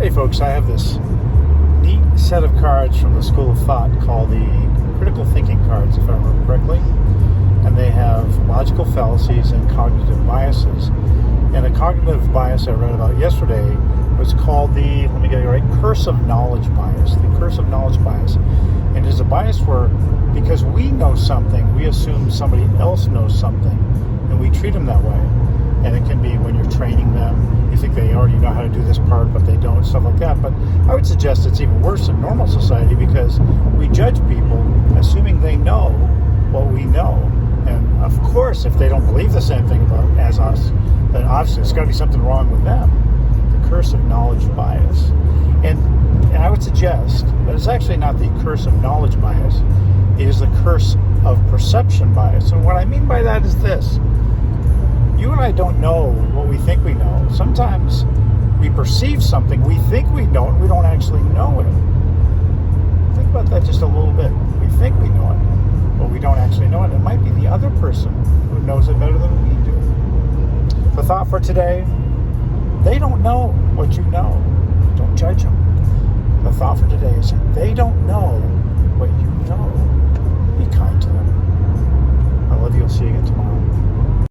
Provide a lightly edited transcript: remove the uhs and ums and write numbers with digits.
Hey folks, I have this neat set of cards from the School of Thought called the Critical Thinking cards, if I remember correctly. And they have logical fallacies and cognitive biases. And a cognitive bias I read about yesterday was called the, let me get it right, curse of knowledge bias. The curse of knowledge bias. And it is a bias where, because we know something, we assume somebody else knows something, and we treat them that way. And it can be when you're training them, you think they already know how to do this part, but they don't, stuff like that. But I would suggest it's even worse in normal society because we judge people assuming they know what we know. And of course, if they don't believe the same thing as us, then obviously there's got to be something wrong with them. The curse of knowledge bias. And I would suggest that it's actually not the curse of knowledge bias. It is the curse of perception bias. And what I mean by that is this. You and I don't know what we think we know. Sometimes we perceive something we think we know and we don't actually know it. Think about that just a little bit. We think we know it, but we don't actually know it. It might be the other person who knows it better than we do. The thought for today, they don't know what you know. Don't judge them. The thought for today is they don't